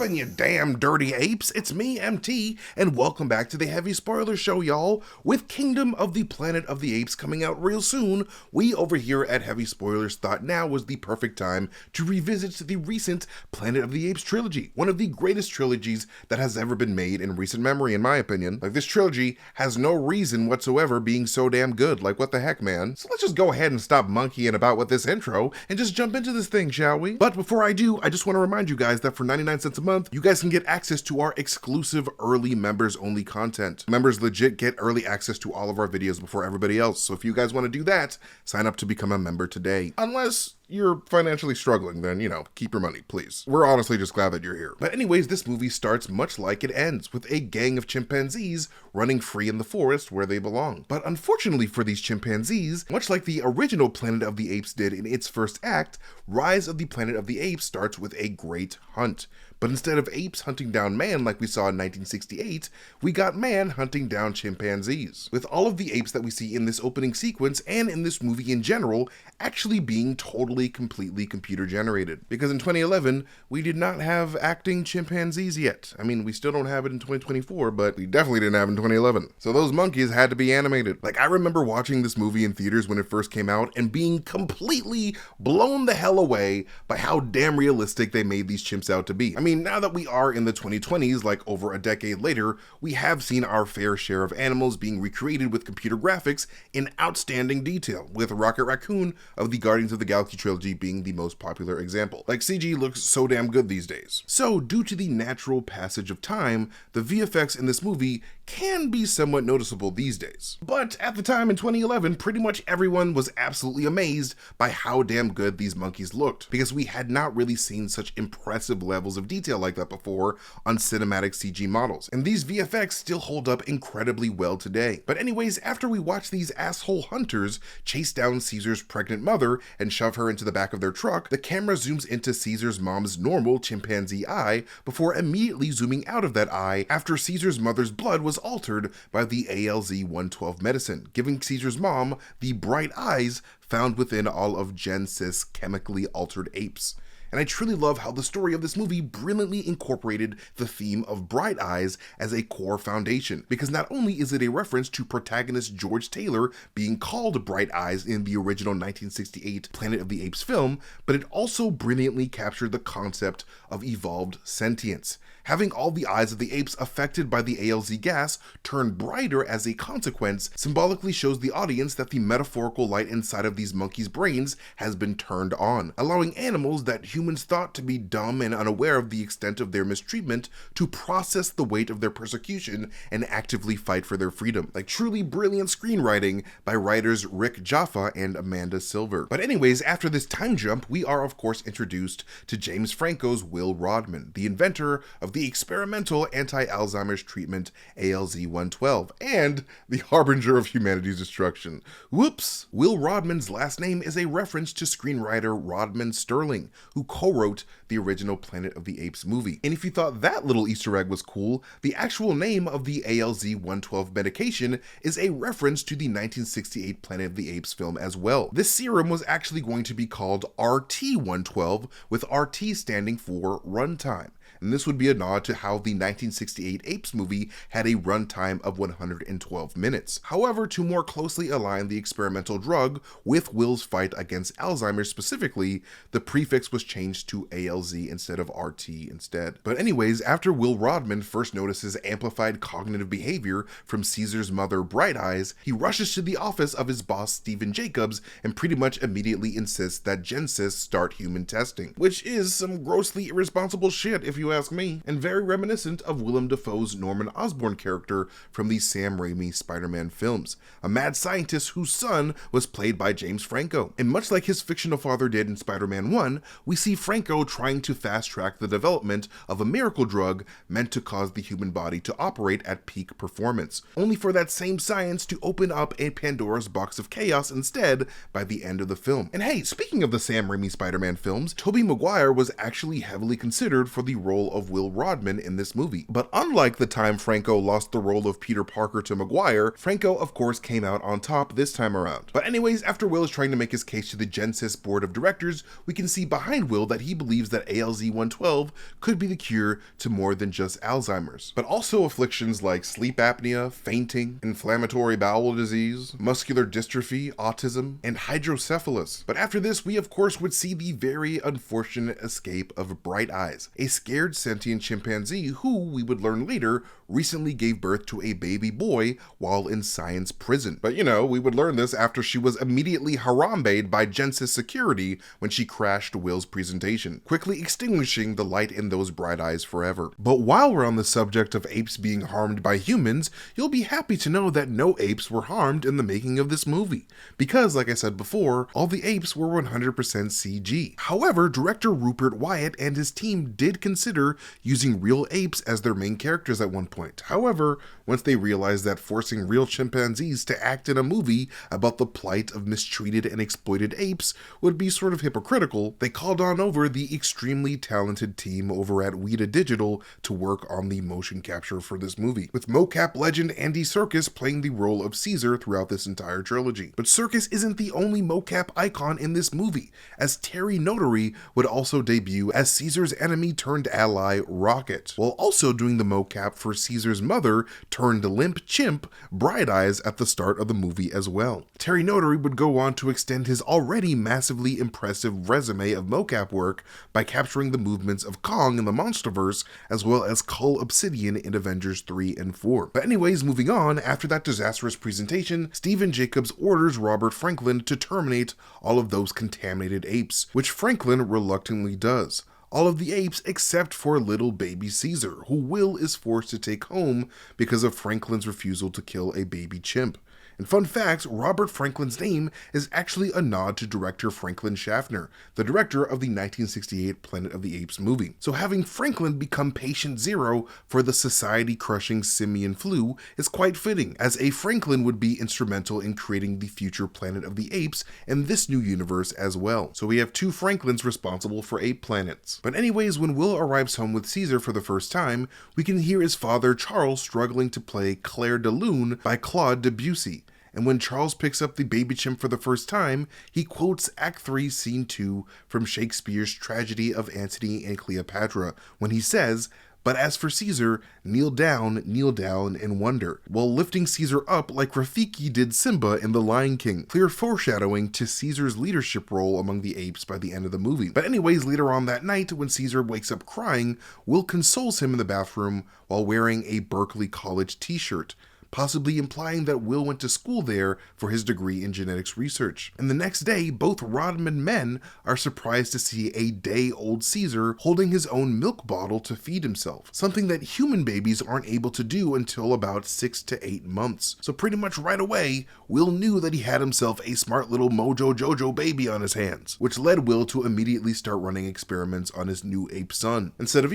poppin', you damn dirty apes? It's me, MT, and welcome back to the Heavy Spoiler Show, y'all. With Kingdom of the Planet of the Apes coming out real soon, we over here at Heavy Spoilers thought now was the perfect time to revisit the recent Planet of the Apes trilogy, one of the greatest trilogies that has ever been made in recent memory, in my opinion. Like, this trilogy has no reason whatsoever being so damn good. Like, what the heck, man? So let's just go ahead and stop monkeying about with this intro and just jump into this thing, shall we? But before I do, I just want to remind you guys that for 99 cents a month, you guys can get access to our exclusive early members only content. Members legit get early access to all of our videos before everybody else. So if you guys want to do that, sign up to become a member today. Unless you're financially struggling, then, keep your money, please. We're honestly just glad that you're here. But anyways, this movie starts much like it ends, with a gang of chimpanzees running free in the forest where they belong. But unfortunately for these chimpanzees, much like the original Planet of the Apes did in its first act, Rise of the Planet of the Apes starts with a great hunt. But instead of apes hunting down man like we saw in 1968, we got man hunting down chimpanzees. With all of the apes that we see in this opening sequence and in this movie in general actually being completely computer generated. Because in 2011, we did not have acting chimpanzees yet. I mean, we still don't have it in 2024, but we definitely didn't have it in 2011. So those monkeys had to be animated. Like, I remember watching this movie in theaters when it first came out and being completely blown the hell away by how damn realistic they made these chimps out to be. I mean, now that we are in the 2020s, like over a decade later, we have seen our fair share of animals being recreated with computer graphics in outstanding detail, with Rocket Raccoon of the Guardians of the Galaxy trilogy being the most popular example. Like, CG looks so damn good these days. So, due to the natural passage of time, the VFX in this movie can be somewhat noticeable these days. But at the time in 2011, pretty much everyone was absolutely amazed by how damn good these monkeys looked, because we had not really seen such impressive levels of detail like that before on cinematic CG models, and these VFX still hold up incredibly well today. But anyways, after we watch these asshole hunters chase down Caesar's pregnant mother and shove her into the back of their truck, the camera zooms into Caesar's mom's normal chimpanzee eye before immediately zooming out of that eye after Caesar's mother's blood was altered by the ALZ-112 medicine, giving Caesar's mom the bright eyes found within all of Gen Cis chemically altered apes. And I truly love how the story of this movie brilliantly incorporated the theme of bright eyes as a core foundation, because not only is it a reference to protagonist George Taylor being called Bright Eyes in the original 1968 Planet of the Apes film, but it also brilliantly captured the concept of evolved sentience. Having all the eyes of the apes affected by the ALZ gas turn brighter as a consequence symbolically shows the audience that the metaphorical light inside of these monkeys' brains has been turned on, allowing animals that humans thought to be dumb and unaware of the extent of their mistreatment to process the weight of their persecution and actively fight for their freedom. Like, truly brilliant screenwriting by writers Rick Jaffa and Amanda Silver. But anyways, after this time jump, we are of course introduced to James Franco's Will Rodman, the inventor of the experimental anti-Alzheimer's treatment ALZ-112, and the harbinger of humanity's destruction. Whoops! Will Rodman's last name is a reference to screenwriter Rodman Sterling, who co-wrote the original Planet of the Apes movie. And if you thought that little Easter egg was cool, the actual name of the ALZ-112 medication is a reference to the 1968 Planet of the Apes film as well. This serum was actually going to be called RT-112, with RT standing for runtime. And this would be a nod to how the 1968 Apes movie had a runtime of 112 minutes. However, to more closely align the experimental drug with Will's fight against Alzheimer's specifically, the prefix was changed to ALZ instead of RT instead. But anyways, after Will Rodman first notices amplified cognitive behavior from Caesar's mother Bright Eyes, he rushes to the office of his boss Stephen Jacobs and pretty much immediately insists that Gen Cis start human testing, which is some grossly irresponsible shit if you ask me, and very reminiscent of Willem Dafoe's Norman Osborn character from the Sam Raimi Spider-Man films, a mad scientist whose son was played by James Franco. And much like his fictional father did in Spider-Man 1, we see Franco trying to fast-track the development of a miracle drug meant to cause the human body to operate at peak performance, only for that same science to open up a Pandora's box of chaos instead by the end of the film. And hey, speaking of the Sam Raimi Spider-Man films, Tobey Maguire was actually heavily considered for the role role of Will Rodman in this movie. But unlike the time Franco lost the role of Peter Parker to Maguire, Franco of course came out on top this time around. But anyways, after Will is trying to make his case to the Genesis board of directors, we can see behind Will that he believes that ALZ-112 could be the cure to more than just Alzheimer's, but also afflictions like sleep apnea, fainting, inflammatory bowel disease, muscular dystrophy, autism, and hydrocephalus. But after this, we of course would see the very unfortunate escape of Bright Eyes, a scared sentient chimpanzee who, we would learn later, recently gave birth to a baby boy while in science prison. But you know, we would learn this after she was immediately harambeed by Genesis security when she crashed Will's presentation, quickly extinguishing the light in those bright eyes forever. But while we're on the subject of apes being harmed by humans, you'll be happy to know that no apes were harmed in the making of this movie, because like I said before, all the apes were 100% CG. However, director Rupert Wyatt and his team did consider using real apes as their main characters at one point. However, once they realized that forcing real chimpanzees to act in a movie about the plight of mistreated and exploited apes would be sort of hypocritical, they called on over the extremely talented team over at Weta Digital to work on the motion capture for this movie, with mocap legend Andy Serkis playing the role of Caesar throughout this entire trilogy. But Serkis isn't the only mocap icon in this movie, as Terry Notary would also debut as Caesar's enemy turned ally Rocket, while also doing the mocap for Caesar's mother turned limp chimp Bright Eyes at the start of the movie as well. Terry Notary would go on to extend his already massively impressive resume of mocap work by capturing the movements of Kong in the Monsterverse as well as Cull Obsidian in Avengers 3 and 4. But anyways, moving on, after that disastrous presentation, Stephen Jacobs orders Robert Franklin to terminate all of those contaminated apes, which Franklin reluctantly does. All of the apes except for little baby Caesar, who Will is forced to take home because of Franklin's refusal to kill a baby chimp. And fun fact, Robert Franklin's name is actually a nod to director Franklin Schaffner, the director of the 1968 Planet of the Apes movie. So having Franklin become patient zero for the society-crushing simian flu is quite fitting, as a Franklin would be instrumental in creating the future Planet of the Apes and this new universe as well. So we have two Franklins responsible for ape planets. But anyways, when Will arrives home with Caesar for the first time, we can hear his father Charles struggling to play Claire de Lune by Claude Debussy. And when Charles picks up the baby chimp for the first time, he quotes Act 3, Scene 2 from Shakespeare's tragedy of Antony and Cleopatra, when he says, "But as for Caesar, kneel down in wonder," while lifting Caesar up like Rafiki did Simba in The Lion King, clear foreshadowing to Caesar's leadership role among the apes by the end of the movie. But anyways, later on that night, when Caesar wakes up crying, Will consoles him in the bathroom while wearing a Berkeley College t-shirt, possibly implying that Will went to school there for his degree in genetics research. And the next day, both Rodman men are surprised to see a day-old Caesar holding his own milk bottle to feed himself, something that human babies aren't able to do until about 6 to 8 months. So pretty much right away, Will knew that he had himself a smart little Mojo Jojo baby on his hands, which led Will to immediately start running experiments on his new ape son, instead of,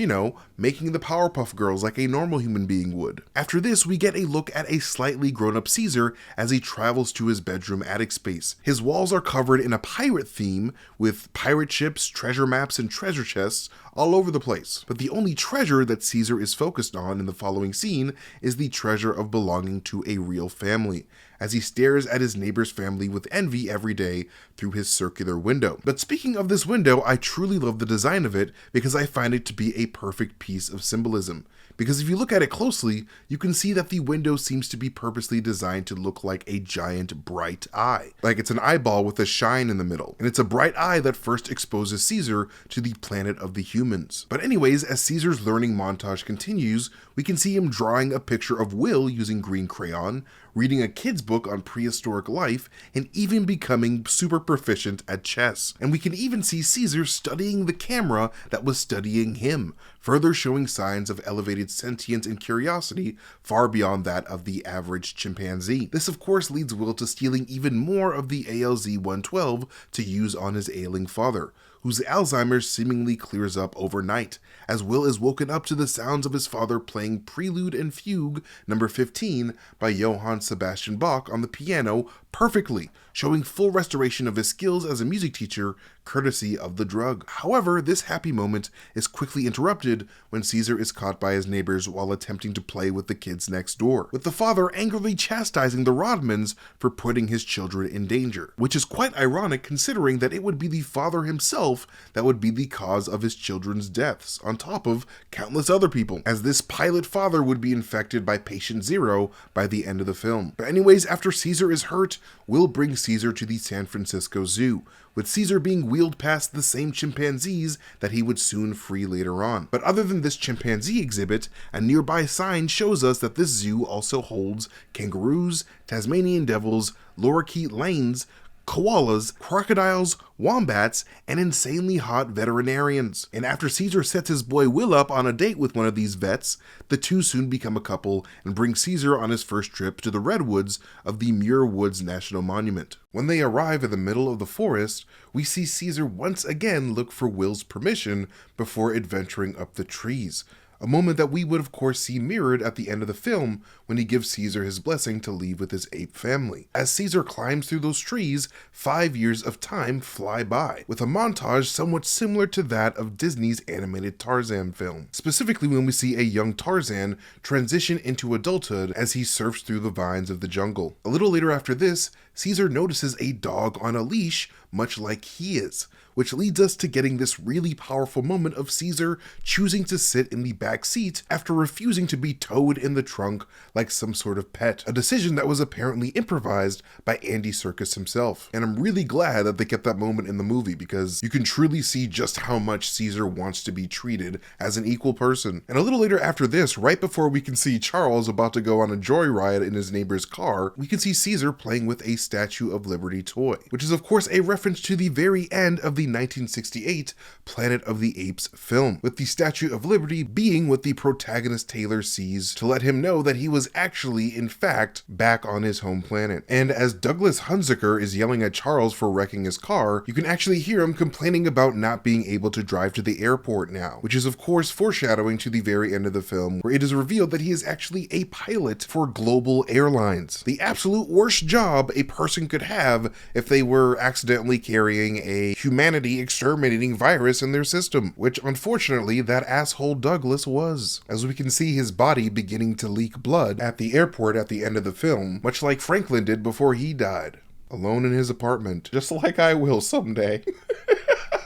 making the Powerpuff Girls like a normal human being would. After this, we get a look at a slightly grown-up Caesar as he travels to his bedroom attic space. His walls are covered in a pirate theme with pirate ships, treasure maps, and treasure chests all over the place. But the only treasure that Caesar is focused on in the following scene is the treasure of belonging to a real family, as he stares at his neighbor's family with envy every day through his circular window. But speaking of this window, I truly love the design of it because I find it to be a perfect piece of symbolism. Because if you look at it closely, you can see that the window seems to be purposely designed to look like a giant bright eye. Like it's an eyeball with a shine in the middle. And it's a bright eye that first exposes Caesar to the planet of the humans. But anyways, as Caesar's learning montage continues, we can see him drawing a picture of Will using green crayon, reading a kid's book on prehistoric life, and even becoming super proficient at chess. And we can even see Caesar studying the camera that was studying him, further showing signs of elevated sentience and curiosity far beyond that of the average chimpanzee. This of course leads Will to stealing even more of the ALZ-112 to use on his ailing father, whose Alzheimer's seemingly clears up overnight, as Will is woken up to the sounds of his father playing Prelude and Fugue No. 15 by Johann Sebastian Bach on the piano, perfectly, showing full restoration of his skills as a music teacher, courtesy of the drug. However, this happy moment is quickly interrupted when Caesar is caught by his neighbors while attempting to play with the kids next door, with the father angrily chastising the Rodmans for putting his children in danger, which is quite ironic considering that it would be the father himself that would be the cause of his children's deaths, on top of countless other people, as this pilot father would be infected by patient zero by the end of the film. But anyways, after Caesar is hurt, Will brings Caesar to the San Francisco Zoo, with Caesar being wheeled past the same chimpanzees that he would soon free later on. But other than this chimpanzee exhibit, a nearby sign shows us that this zoo also holds kangaroos, Tasmanian devils, lorikeet lanes, koalas, crocodiles, wombats, and insanely hot veterinarians. And after Caesar sets his boy Will up on a date with one of these vets, the two soon become a couple and bring Caesar on his first trip to the redwoods of the Muir Woods National Monument. When they arrive in the middle of the forest, we see Caesar once again look for Will's permission before adventuring up the trees. A moment that we would of course see mirrored at the end of the film when he gives Caesar his blessing to leave with his ape family. As Caesar climbs through those trees, 5 years of time fly by, with a montage somewhat similar to that of Disney's animated Tarzan film. Specifically when we see a young Tarzan transition into adulthood as he surfs through the vines of the jungle. A little later after this, Caesar notices a dog on a leash, much like he is, which leads us to getting this really powerful moment of Caesar choosing to sit in the back seat after refusing to be towed in the trunk like some sort of pet, a decision that was apparently improvised by Andy Serkis himself. And I'm really glad that they kept that moment in the movie because you can truly see just how much Caesar wants to be treated as an equal person. And a little later after this, right before we can see Charles about to go on a joyride in his neighbor's car, we can see Caesar playing with a Statue of Liberty toy, which is of course a reference to the very end of the 1968 Planet of the Apes film, with the Statue of Liberty being what the protagonist Taylor sees to let him know that he was actually, in fact, back on his home planet. And as Douglas Hunziker is yelling at Charles for wrecking his car, you can actually hear him complaining about not being able to drive to the airport now, which is of course foreshadowing to the very end of the film, where it is revealed that he is actually a pilot for Global Airlines. The absolute worst job a person could have if they were accidentally carrying a humanity exterminating virus in their system, which unfortunately that asshole Douglas was, as we can see his body beginning to leak blood at the airport at the end of the film, much like Franklin did before he died, alone in his apartment, just like I will someday.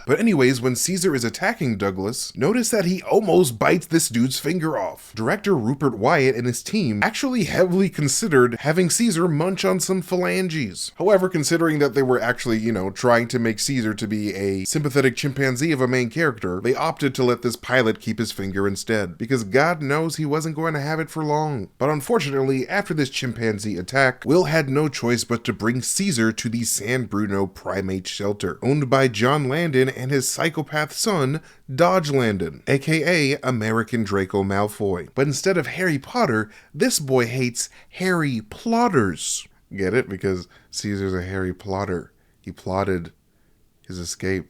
But anyways, when Caesar is attacking Douglas, notice that he almost bites this dude's finger off. Director Rupert Wyatt and his team actually heavily considered having Caesar munch on some phalanges. However, considering that they were actually, trying to make Caesar to be a sympathetic chimpanzee of a main character, they opted to let this pilot keep his finger instead, because God knows he wasn't going to have it for long. But unfortunately, after this chimpanzee attack, Will had no choice but to bring Caesar to the San Bruno Primate Shelter, owned by John Landon and his psychopath son, Dodge Landon, aka American Draco Malfoy. But instead of Harry Potter, this boy hates Harry Plotters. Get it? Because Caesar's a Harry Plotter. He plotted his escape.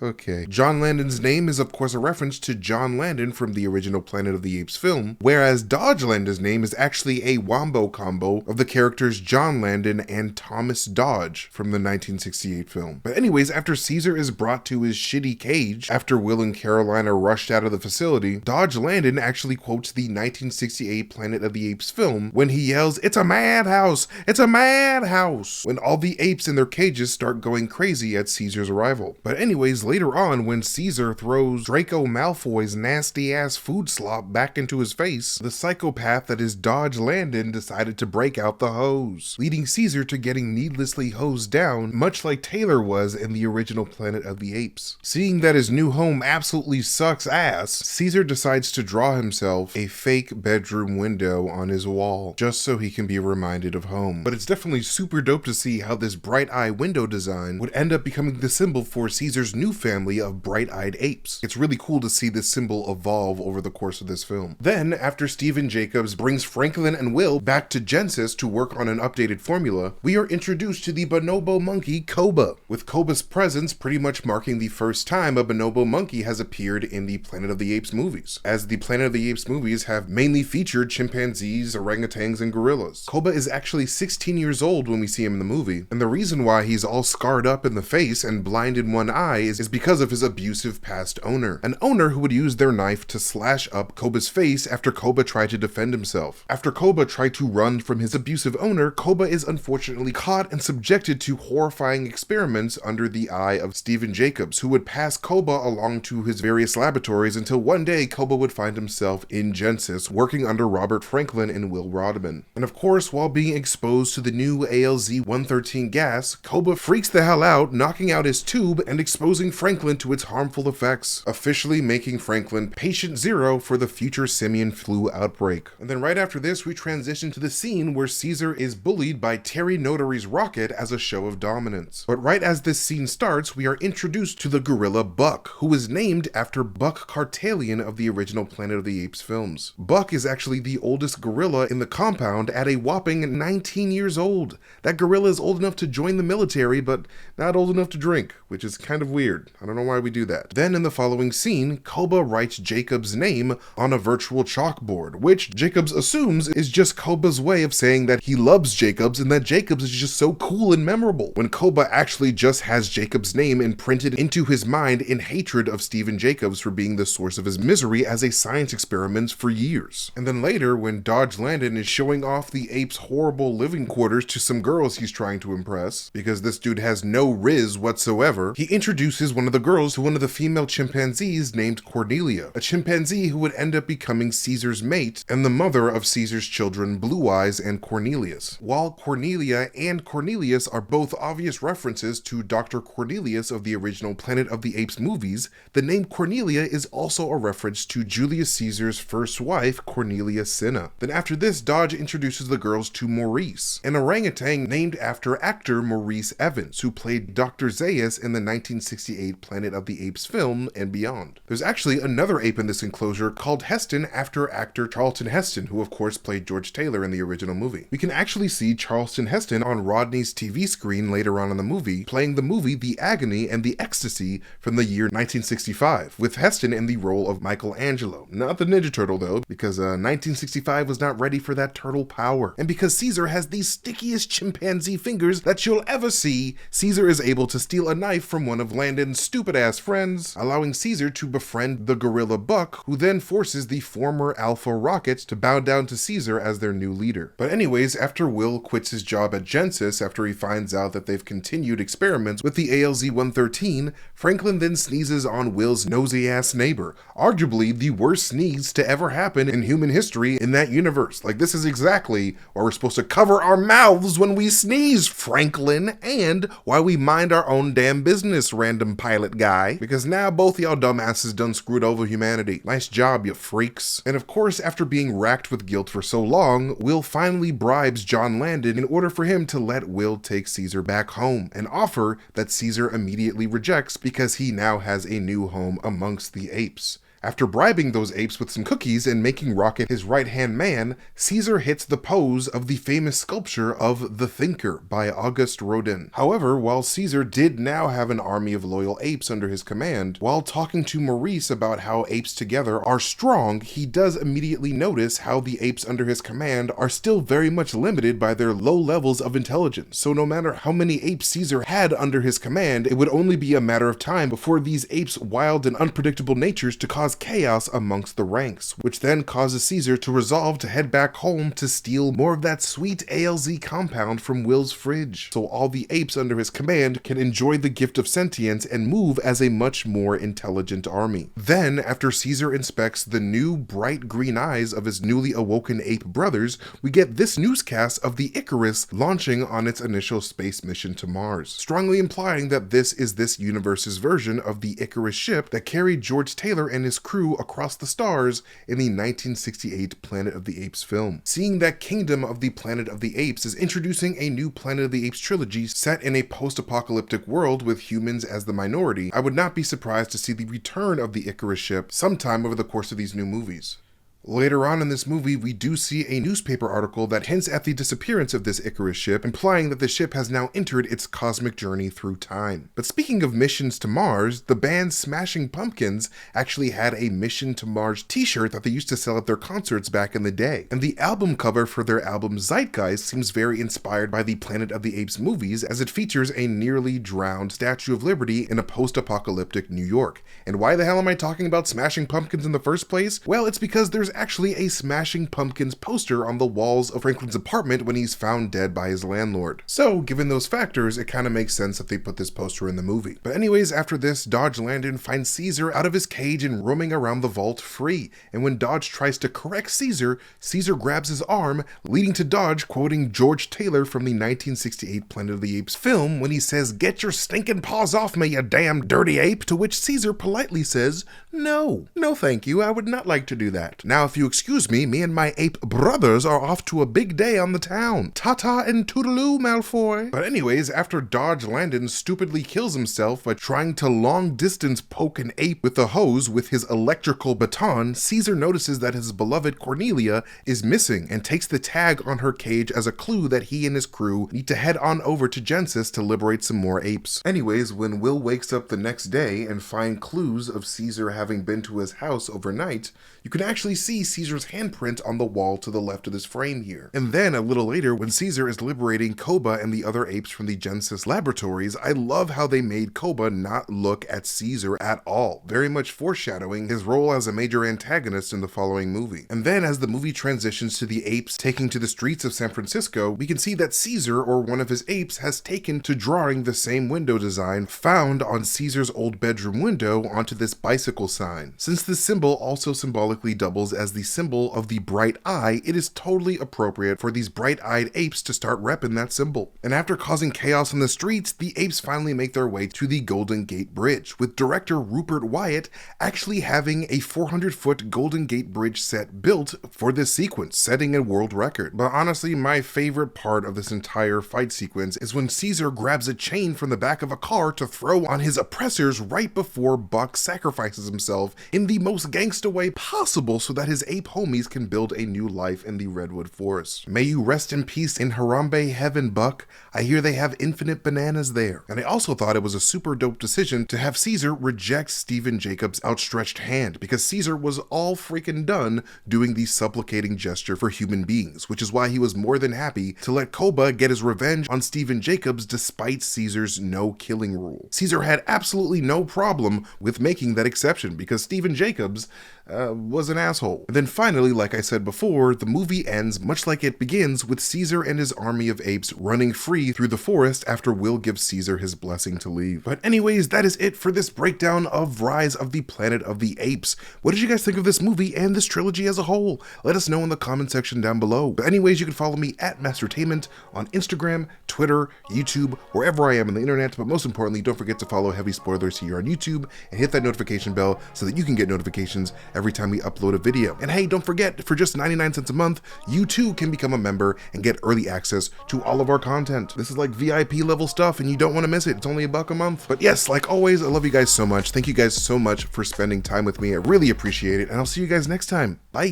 Okay. John Landon's name is of course a reference to John Landon from the original Planet of the Apes film, whereas Dodge Landon's name is actually a wombo combo of the characters John Landon and Thomas Dodge from the 1968 film. But anyways, after Caesar is brought to his shitty cage, after Will and Carolina rushed out of the facility, Dodge Landon actually quotes the 1968 Planet of the Apes film when he yells, "It's a madhouse! It's a madhouse!" when all the apes in their cages start going crazy at Caesar's arrival. But anyways, later on, when Caesar throws Draco Malfoy's nasty-ass food slop back into his face, the psychopath that is Dodge Landon decided to break out the hose, leading Caesar to getting needlessly hosed down, much like Taylor was in the original Planet of the Apes. Seeing that his new home absolutely sucks ass, Caesar decides to draw himself a fake bedroom window on his wall, just so he can be reminded of home. But it's definitely super dope to see how this bright eye window design would end up becoming the symbol for Caesar's new family of bright-eyed apes. It's really cool to see this symbol evolve over the course of this film. Then, after Stephen Jacobs brings Franklin and Will back to Genesis to work on an updated formula, we are introduced to the bonobo monkey Koba, with Koba's presence pretty much marking the first time a bonobo monkey has appeared in the Planet of the Apes movies, as the Planet of the Apes movies have mainly featured chimpanzees, orangutans, and gorillas. Koba is actually 16 years old when we see him in the movie, and the reason why he's all scarred up in the face and blind in one eye is because of his abusive past owner. An owner who would use their knife to slash up Koba's face after Koba tried to defend himself. After Koba tried to run from his abusive owner, Koba is unfortunately caught and subjected to horrifying experiments under the eye of Stephen Jacobs, who would pass Koba along to his various laboratories until one day Koba would find himself in Genesis, working under Robert Franklin and Will Rodman. And of course, while being exposed to the new ALZ-113 gas, Koba freaks the hell out, knocking out his tube and exposing Franklin to its harmful effects, officially making Franklin patient zero for the future simian flu outbreak. And then right after this, we transition to the scene where Caesar is bullied by Terry Notary's rocket as a show of dominance. But right as this scene starts, we are introduced to the gorilla Buck, who is named after Buck Kartalian of the original Planet of the Apes films. Buck is actually the oldest gorilla in the compound at a whopping 19 years old. That gorilla is old enough to join the military, but not old enough to drink, which is kind of weird. I don't know why we do that. Then in the following scene, Koba writes Jacob's name on a virtual chalkboard, which Jacobs assumes is just Koba's way of saying that he loves Jacobs and that Jacobs is just so cool and memorable, when Koba actually just has Jacob's name imprinted into his mind in hatred of Stephen Jacobs for being the source of his misery as a science experiment for years. And then later, when Dodge Landon is showing off the ape's horrible living quarters to some girls he's trying to impress, because this dude has no riz whatsoever, he introduces one of the girls to one of the female chimpanzees named Cornelia, a chimpanzee who would end up becoming Caesar's mate and the mother of Caesar's children Blue Eyes and Cornelius. While Cornelia and Cornelius are both obvious references to Dr. Cornelius of the original Planet of the Apes movies, the name Cornelia is also a reference to Julius Caesar's first wife, Cornelia Cinna. Then after this, Dodge introduces the girls to Maurice, an orangutan named after actor Maurice Evans, who played Dr. Zaius in the 1968 Planet of the Apes film and beyond. There's actually another ape in this enclosure called Heston after actor Charlton Heston, who of course played George Taylor in the original movie. We can actually see Charlton Heston on Rodney's TV screen later on in the movie, playing the movie The Agony and the Ecstasy from the year 1965, with Heston in the role of Michelangelo. Not the Ninja Turtle though, because 1965 was not ready for that turtle power. And because Caesar has the stickiest chimpanzee fingers that you'll ever see, Caesar is able to steal a knife from one of Landon's stupid-ass friends, allowing Caesar to befriend the gorilla Buck, who then forces the former Alpha Rocket to bow down to Caesar as their new leader. But anyways, after Will quits his job at Genesis after he finds out that they've continued experiments with the ALZ-113, Franklin then sneezes on Will's nosy-ass neighbor, arguably the worst sneeze to ever happen in human history in that universe. Like, this is exactly why we're supposed to cover our mouths when we sneeze, Franklin, and why we mind our own damn business, random pilot guy, because now both y'all dumbasses done screwed over humanity. Nice job, you freaks. And of course, after being racked with guilt for so long, Will finally bribes John Landon in order for him to let Will take Caesar back home, an offer that Caesar immediately rejects because he now has a new home amongst the apes. After bribing those apes with some cookies and making Rocket his right-hand man, Caesar hits the pose of the famous sculpture of The Thinker by Auguste Rodin. However, while Caesar did now have an army of loyal apes under his command, while talking to Maurice about how apes together are strong, he does immediately notice how the apes under his command are still very much limited by their low levels of intelligence. So no matter how many apes Caesar had under his command, it would only be a matter of time before these apes' wild and unpredictable natures to cause chaos amongst the ranks, which then causes Caesar to resolve to head back home to steal more of that sweet ALZ compound from Will's fridge, so all the apes under his command can enjoy the gift of sentience and move as a much more intelligent army. Then, after Caesar inspects the new bright green eyes of his newly awoken ape brothers, we get this newscast of the Icarus launching on its initial space mission to Mars, strongly implying that this is this universe's version of the Icarus ship that carried George Taylor and his crew across the stars in the 1968 Planet of the Apes film. Seeing that Kingdom of the Planet of the Apes is introducing a new Planet of the Apes trilogy set in a post-apocalyptic world with humans as the minority, I would not be surprised to see the return of the Icarus ship sometime over the course of these new movies. Later on in this movie, we do see a newspaper article that hints at the disappearance of this Icarus ship, implying that the ship has now entered its cosmic journey through time. But speaking of missions to Mars, the band Smashing Pumpkins actually had a Mission to Mars t-shirt that they used to sell at their concerts back in the day. And the album cover for their album Zeitgeist seems very inspired by the Planet of the Apes movies, as it features a nearly drowned Statue of Liberty in a post-apocalyptic New York. And why the hell am I talking about Smashing Pumpkins in the first place? Well, it's because there's actually a Smashing Pumpkins poster on the walls of Franklin's apartment when he's found dead by his landlord. So, given those factors, it kind of makes sense that they put this poster in the movie. But anyways, after this, Dodge Landon finds Caesar out of his cage and roaming around the vault free. And when Dodge tries to correct Caesar, Caesar grabs his arm, leading to Dodge quoting George Taylor from the 1968 Planet of the Apes film when he says, "Get your stinking paws off me, you damn dirty ape," to which Caesar politely says, "No, thank you, I would not like to do that. Now, if you excuse me, me and my ape brothers are off to a big day on the town. Ta-ta and toodaloo, Malfoy." But anyways, after Dodge Landon stupidly kills himself by trying to long-distance poke an ape with a hose with his electrical baton, Caesar notices that his beloved Cornelia is missing and takes the tag on her cage as a clue that he and his crew need to head on over to Genesis to liberate some more apes. Anyways, when Will wakes up the next day and finds clues of Caesar having been to his house overnight, you can actually see Caesar's handprint on the wall to the left of this frame here. And then a little later, when Caesar is liberating Koba and the other apes from the Genesis laboratories, I love how they made Koba not look at Caesar at all, very much foreshadowing his role as a major antagonist in the following movie. And then as the movie transitions to the apes taking to the streets of San Francisco, we can see that Caesar, or one of his apes, has taken to drawing the same window design found on Caesar's old bedroom window onto this bicycle sign. Since this symbol also symbolically doubles as the symbol of the bright eye, it is totally appropriate for these bright-eyed apes to start repping that symbol. And after causing chaos in the streets, the apes finally make their way to the Golden Gate Bridge, with director Rupert Wyatt actually having a 400-foot Golden Gate Bridge set built for this sequence, setting a world record. But honestly, my favorite part of this entire fight sequence is when Caesar grabs a chain from the back of a car to throw on his oppressors right before Buck sacrifices himself in the most gangsta way possible so that his ape homies can build a new life in the Redwood Forest. May you rest in peace in Harambe heaven, Buck. I hear they have infinite bananas there. And I also thought it was a super dope decision to have Caesar reject Stephen Jacobs' outstretched hand, because Caesar was all freaking done doing the supplicating gesture for human beings, which is why he was more than happy to let Koba get his revenge on Stephen Jacobs despite Caesar's no-killing rule. Caesar had absolutely no problem with making that exception, because Stephen Jacobs was an asshole. And then finally, like I said before, the movie ends much like it begins, with Caesar and his army of apes running free through the forest after Will gives Caesar his blessing to leave. But anyways, that is it for this breakdown of Rise of the Planet of the Apes. What did you guys think of this movie and this trilogy as a whole? Let us know in the comment section down below. But anyways, you can follow me at Mastertainment on Instagram, Twitter, YouTube, wherever I am on the internet. But most importantly, don't forget to follow Heavy Spoilers here on YouTube and hit that notification bell so that you can get notifications every time we upload a video. And hey, don't forget, for just 99 cents a month, you too can become a member and get early access to all of our content. This is like VIP level stuff and you don't want to miss it. It's only $1 a month. But yes, like always, I love you guys so much. Thank you guys so much for spending time with me. I really appreciate it, and I'll see you guys next time. Bye.